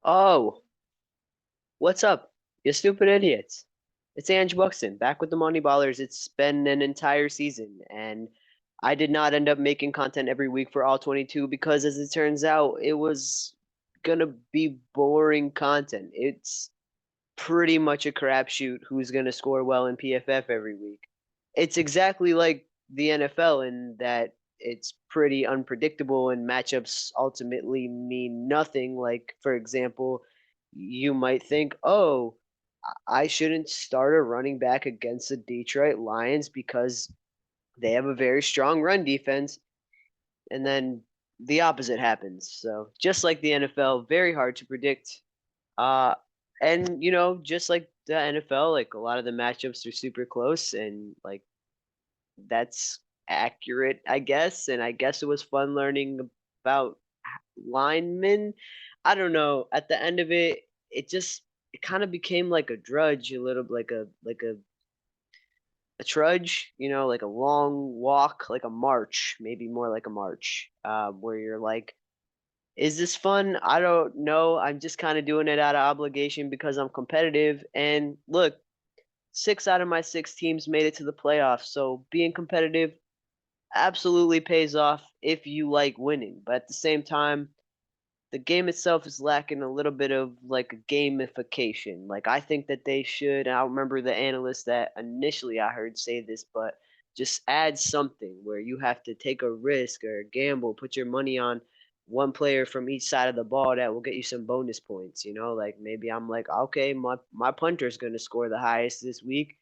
Oh, what's up, you stupid idiots? It's Ange Buxton, back with the Money Ballers. It's been an entire season, and I did not end up making content every week for all 22 because, as it turns out, it was gonna be boring content. It's pretty much a crapshoot who's gonna score well in PFF every week. It's exactly like the NFL in that it's pretty unpredictable and matchups ultimately mean nothing. Like, for example, you might think, oh, I shouldn't start a running back against the Detroit Lions because they have a very strong run defense. And then the opposite happens. So, just like the NFL, very hard to predict. Uh, and just like the NFL, like a lot of the matchups are super close, and like that's accurate, I guess. And I guess it was fun learning about linemen. I don't know. At the end of it, it kind of became like a drudge, a little like a trudge, like a long walk, like a march, maybe more like a march, where you're like, is this fun? I don't know. I'm just kind of doing it out of obligation because I'm competitive. And look, 6 out of my 6 teams made it to the playoffs. So being competitive absolutely pays off if you like winning. But at the same time, the game itself is lacking a little bit of like a gamification. Like I think that they should. I don't remember the analyst that initially I heard say this, but just add something where you have to take a risk or a gamble, put your money on one player from each side of the ball that will get you some bonus points. Like maybe I'm like, okay, my punter's going to score the highest this week.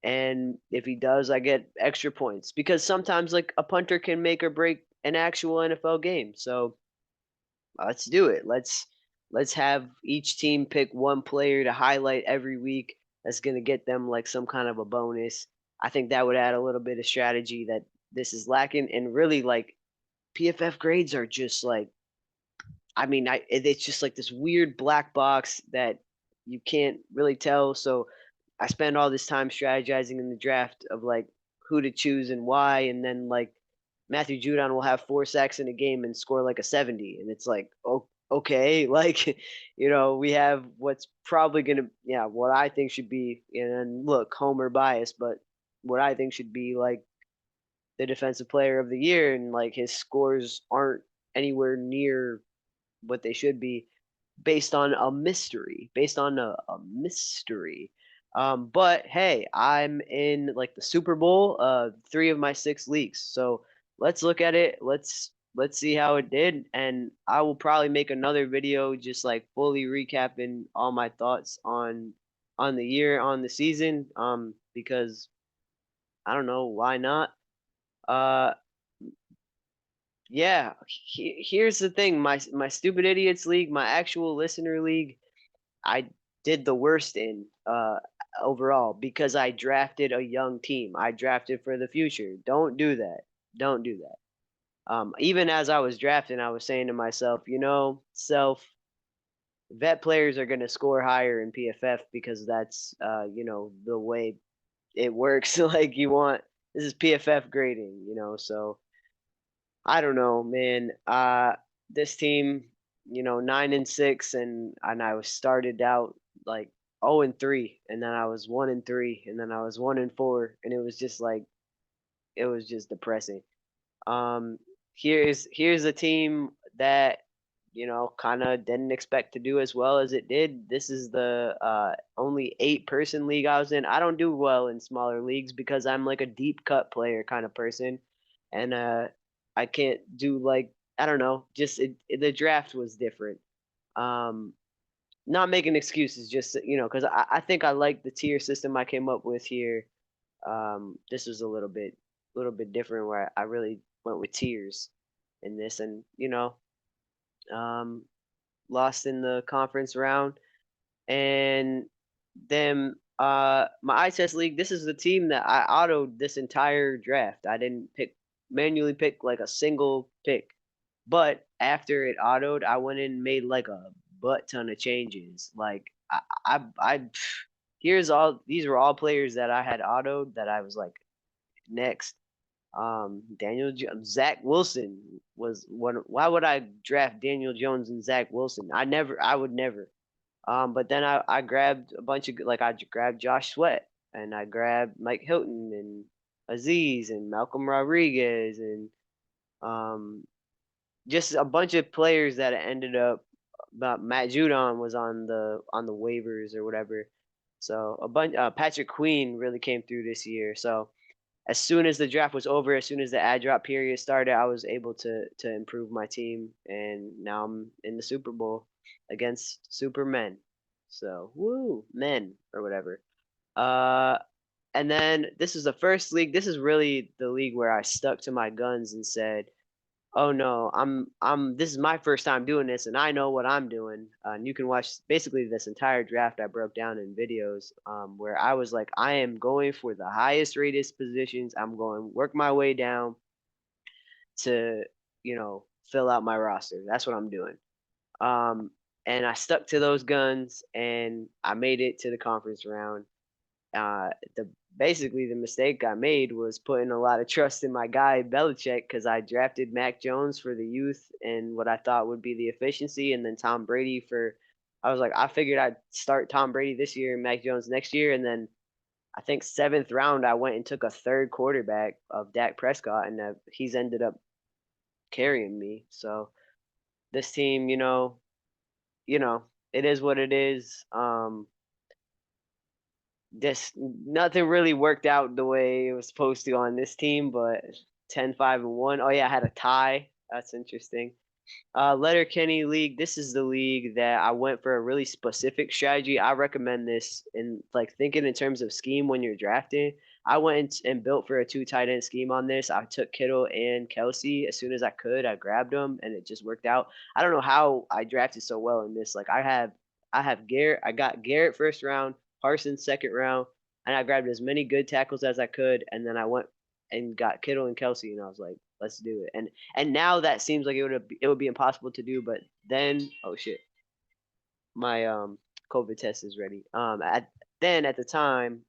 And if he does, I get extra points because sometimes like a punter can make or break an actual NFL game. So let's do it. Let's have each team pick one player to highlight every week that's going to get them like some kind of a bonus. I think that would add a little bit of strategy that this is lacking. And really, like PFF grades are just like, I mean, it's just like this weird black box that you can't really tell. So I spend all this time strategizing in the draft of like who to choose and why, and then like Matthew Judon will have 4 sacks in a game and score like a 70, and it's like, oh, okay, like we have what's probably gonna, yeah, what I think should be, and look, Homer bias, but what I think should be like the defensive player of the year, and like his scores aren't anywhere near what they should be based on a mystery, based on a mystery. But hey, I'm in like the Super Bowl, 3 of my 6 leagues. So let's look at it. Let's see how it did, and I will probably make another video just like fully recapping all my thoughts on the year, on the season. Because I don't know why not. Uh, yeah, here's the thing. My stupid idiots league, my actual listener league, I did the worst in overall because I drafted a young team. I drafted for the future. Don't do that. Don't do that. Even as I was drafting, I was saying to myself, vet players are going to score higher in PFF because that's the way it works. Like you want this is PFF grading, so I don't know, man. This team, 9-6, and I was started out like 0-3, and then I was 1-3, and then I was 1-4, and it was just like it was just depressing. Um, here's a team that kind of didn't expect to do as well as it did. This is the only 8-person league I was in. I don't do well in smaller leagues because I'm like a deep cut player kind of person, and I can't do like I don't know. Just the draft was different. Um, Not making excuses, just because I think I like the tier system I came up with here. This was a little bit different where I really went with tiers in this, and um, lost in the conference round. And then my eye test league, this is the team that I autoed this entire draft. I didn't manually pick like a single pick. But after it autoed, I went in and made like a butt ton of changes. Like I here's all these were all players that I had autoed that I was like next. Zach Wilson was one. Why would I draft Daniel Jones and Zach Wilson? I would never. But then I grabbed a bunch of like I grabbed Josh Sweat and I grabbed Mike Hilton and Aziz and Malcolm Rodriguez and um just a bunch of players that ended up. But Matt Judon was on the waivers or whatever. So a bunch. Patrick Queen really came through this year. So as soon as the draft was over, as soon as the ad drop period started, I was able to improve my team, and now I'm in the Super Bowl against Supermen. So woo, men or whatever. Uh, and then this is the first league. This is really the league where I stuck to my guns and said, "Oh no, this is my first time doing this, and I know what I'm doing." And you can watch basically this entire draft I broke down in videos, where I was like, "I am going for the highest rated positions. I'm going to work my way down to, fill out my roster. That's what I'm doing." Um, and I stuck to those guns, and I made it to the conference round. The basically the mistake I made was putting a lot of trust in my guy Belichick because I drafted Mac Jones for the youth and what I thought would be the efficiency, and then Tom Brady for. I was like, I figured I'd start Tom Brady this year and Mac Jones next year, and then I think seventh round I went and took a third quarterback of Dak Prescott, and he's ended up carrying me. So this team, it is what it is. This nothing really worked out the way it was supposed to on this team, but 10-5-1. Oh yeah, I had a tie. That's interesting. Letterkenny League. This is the league that I went for a really specific strategy. I recommend this in like thinking in terms of scheme when you're drafting. I went and built for a two tight end scheme on this. I took Kittle and Kelsey as soon as I could. I grabbed them and it just worked out. I don't know how I drafted so well in this. Like I have Garrett. I got Garrett first round, Parsons second round, and I grabbed as many good tackles as I could. And then I went and got Kittle and Kelsey, and I was like, let's do it. And now that seems like it would be impossible to do. But then, oh shit, my COVID test is ready. At the time,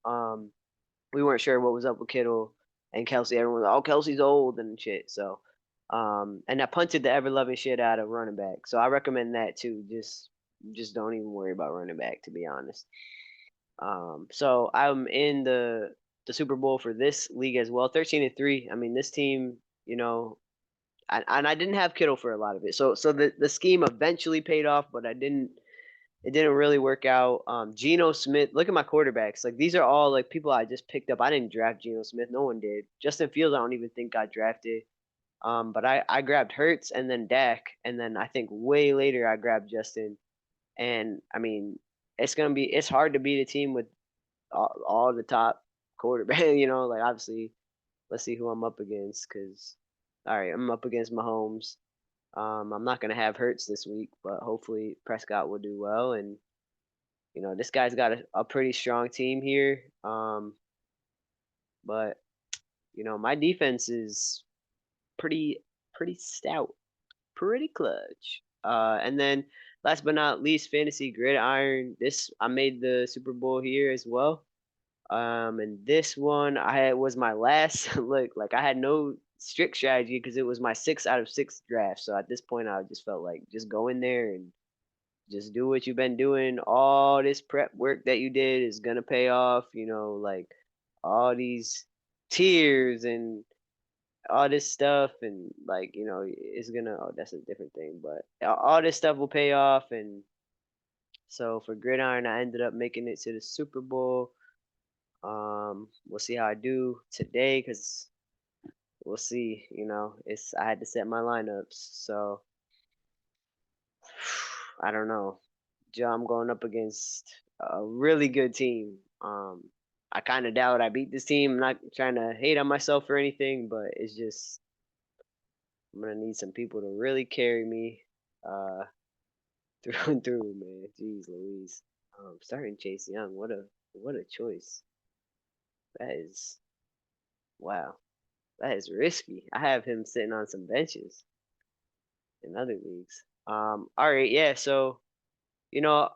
we weren't sure what was up with Kittle and Kelsey. Everyone was like, oh, Kelsey's old and shit. So, and I punted the ever loving shit out of running back. So I recommend that too. Just don't even worry about running back, to be honest. So I'm in the Super Bowl for this league as well, 13-3. I mean, this team, and I didn't have Kittle for a lot of it. So the scheme eventually paid off, but it didn't really work out. Geno Smith, look at my quarterbacks. Like these are all like people I just picked up. I didn't draft Geno Smith. No one did. Justin Fields, I don't even think got drafted. But I grabbed Hurts and then Dak, and then I think way later I grabbed Justin. And I mean, it's hard to beat a team with all the top quarterback. Like obviously, let's see who I'm up against. Cause all right, I'm up against Mahomes. I'm not gonna have Hurts this week, but hopefully Prescott will do well. And this guy's got a pretty strong team here. But my defense is pretty pretty stout, pretty clutch. And then last but not least, fantasy gridiron. This I made the Super Bowl here as well. And this one was my last look. Like I had no strict strategy because it was my 6 out of 6 draft. So at this point, I just felt like just go in there and just do what you've been doing. All this prep work that you did is gonna pay off. Like all these tears and all this stuff, and like it's gonna. Oh, that's a different thing, but all this stuff will pay off. And so for gridiron, I ended up making it to the Super Bowl. We'll see how I do today because we'll see. I had to set my lineups, so I don't know. Joe, I'm going up against a really good team. I kind of doubt I beat this team. I'm not trying to hate on myself or anything, but it's just I'm gonna need some people to really carry me uh, through and through, man. Jeez Louise. Starting Chase Young, what a choice. That is wow. That is risky. I have him sitting on some benches in other leagues. All right, yeah. So you know,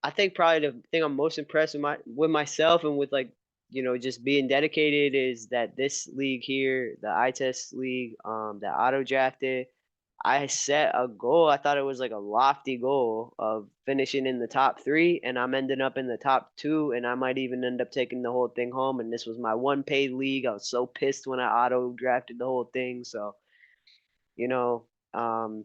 I think probably the thing I'm most impressed with myself and with like just being dedicated is that this league here, the eye test league, that auto drafted, I set a goal. I thought it was like a lofty goal of finishing in the top three, and I'm ending up in the top two, and I might even end up taking the whole thing home. And this was my one paid league. I was so pissed when I auto drafted the whole thing. So, you know, um,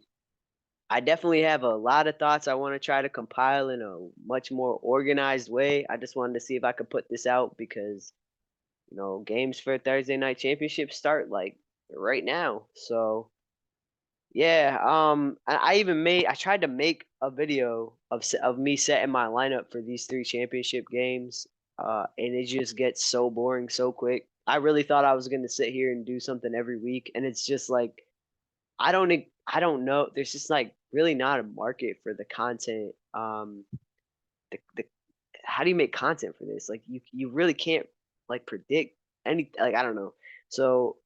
I definitely have a lot of thoughts I want to try to compile in a much more organized way. I just wanted to see if I could put this out because games for Thursday night championship start like right now. So yeah, I tried to make a video of me setting my lineup for these three championship games, and it just gets so boring so quick. I really thought I was gonna sit here and do something every week, and it's just like I don't know. There's just like really not a market for the content. The how do you make content for this? Like you really can't like predict any like I don't know. So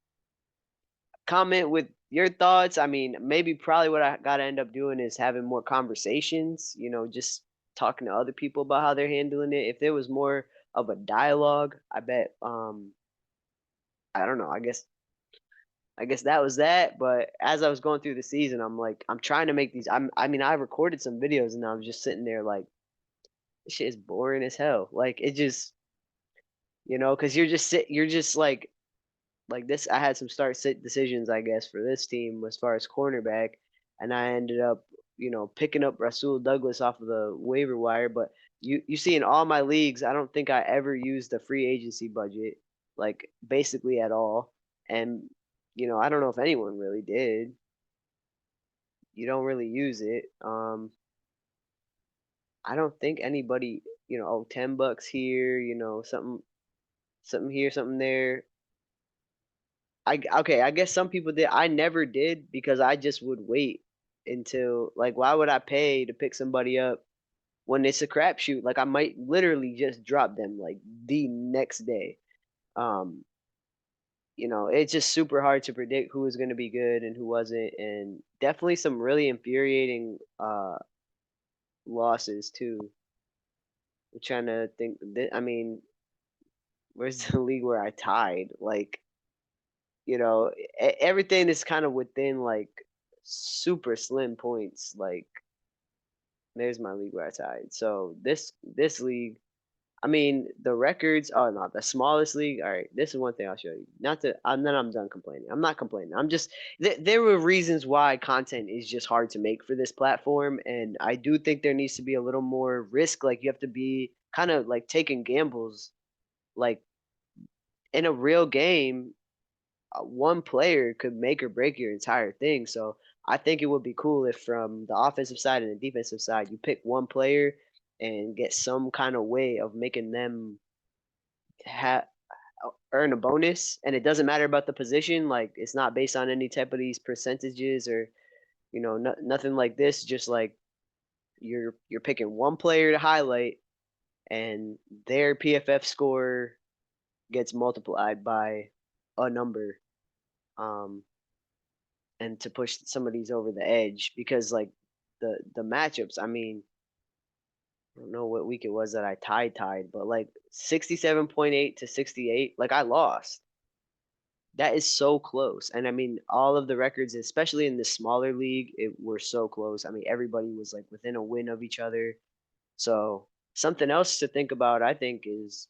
comment with your thoughts. I mean, maybe probably what I gotta end up doing is having more conversations, just talking to other people about how they're handling it. If there was more of a dialogue, I bet I don't know, I guess that was that. But as I was going through the season, I'm like, I'm trying to make these. I mean, I recorded some videos and I was just sitting there like, this shit is boring as hell. Like it just, because you're just like this. I had some start sit decisions, I guess, for this team as far as cornerback, and I ended up, picking up Rasul Douglas off of the waiver wire. But you see, in all my leagues, I don't think I ever used the free agency budget, like basically at all. And I don't know if anyone really did. You don't really use it. I don't think anybody, oh, $10 here, something here, something there. Okay, I guess some people did. I never did because I just would wait until like why would I pay to pick somebody up when it's a crapshoot? Like I might literally just drop them like the next day. Um, it's just super hard to predict who was going to be good and who wasn't, and definitely some really infuriating losses too. I'm trying to think. I mean, where's the league where I tied? Like, everything is kind of within like super slim points. Like, there's my league where I tied. So this league, I mean, the records are not the smallest league. All right, this is one thing I'll show you. Not to, and then I'm done complaining. I'm not complaining. I'm just there were reasons why content is just hard to make for this platform, and I do think there needs to be a little more risk. Like you have to be kind of like taking gambles, like in a real game one player could make or break your entire thing. So I think it would be cool if from the offensive side and the defensive side, you pick one player and get some kind of way of making them have earn a bonus. And it doesn't matter about the position. Like it's not based on any type of these percentages or nothing like this. Just like you're picking one player to highlight, and their PFF score gets multiplied by a number. Um, and to push some of these over the edge because like the matchups, I mean, I don't know what week it was that I tied, but like 67.8 to 68, like I lost. That is so close. And I mean, all of the records, especially in the smaller league, it were so close. I mean, everybody was like within a win of each other. So something else to think about, I think, is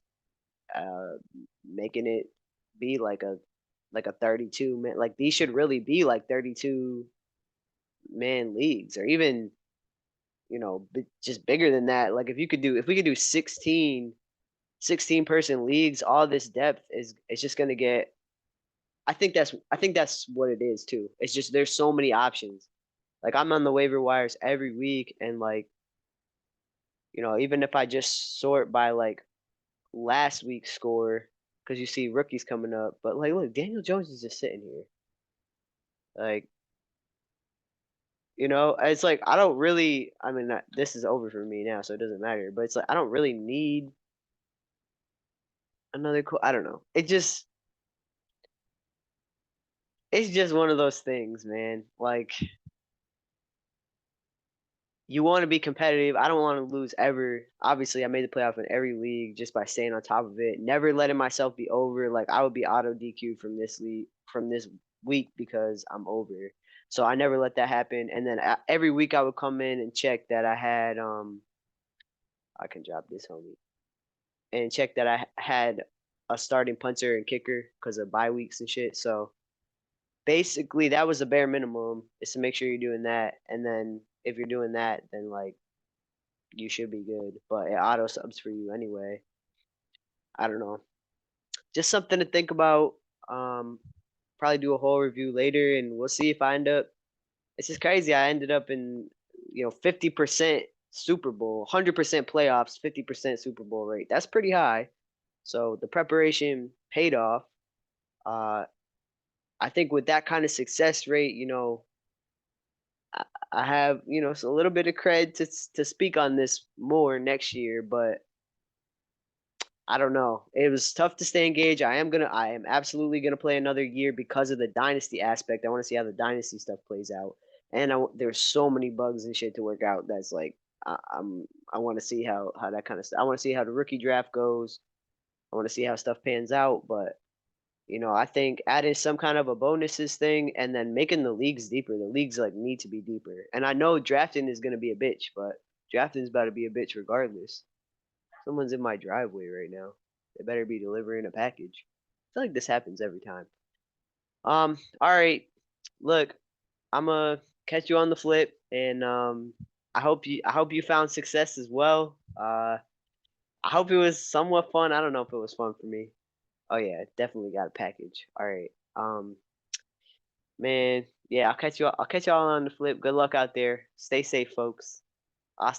uh making it be like a 32 man. Like these should really be like 32 man leagues or even just bigger than that. Like if we could do 16 person leagues, all this depth is just going to get I think that's what it is too. It's just there's so many options. Like I'm on the waiver wires every week and like, even if I just sort by like last week's score cuz you see rookies coming up, but like look, Daniel Jones is just sitting here. Like it's like I don't really. I mean, this is over for me now, so it doesn't matter. But it's like I don't really need another. I don't know. It's just one of those things, man. Like you want to be competitive. I don't want to lose ever. Obviously, I made the playoff in every league just by staying on top of it. Never letting myself be over. Like I would be auto DQ from this league from this week because I'm over. So I never let that happen. And then every week I would come in and check that I had I can drop this homie and check that I had a starting punter and kicker because of bye weeks and shit. So basically, that was the bare minimum is to make sure you're doing that. And then if you're doing that, then like you should be good. But it auto subs for you anyway. I don't know. Just something to think about. Um, Probably do a whole review later, and we'll see if I end up. It's just crazy. I ended up in 50% Super Bowl, 100% playoffs, 50% Super Bowl rate. That's pretty high. So the preparation paid off. Uh, I think with that kind of success rate, I, I have a little bit of cred to speak on this more next year, but I don't know. It was tough to stay engaged. I am absolutely gonna play another year because of the dynasty aspect. I want to see how the dynasty stuff plays out, and there's so many bugs and shit to work out. That's like I want to see how that kind of stuff. I want to see how the rookie draft goes. I want to see how stuff pans out, but I think adding some kind of a bonuses thing and then making the leagues deeper. The leagues like need to be deeper. And I know drafting is gonna be a bitch, but drafting is about to be a bitch regardless. Someone's in my driveway right now. They better be delivering a package. I feel like this happens every time. All right. Look, I'm gonna catch you on the flip, and I hope you found success as well. I hope it was somewhat fun. I don't know if it was fun for me. Oh yeah, definitely got a package. All right. Man, yeah, I'll catch y'all on the flip. Good luck out there. Stay safe, folks. Hasta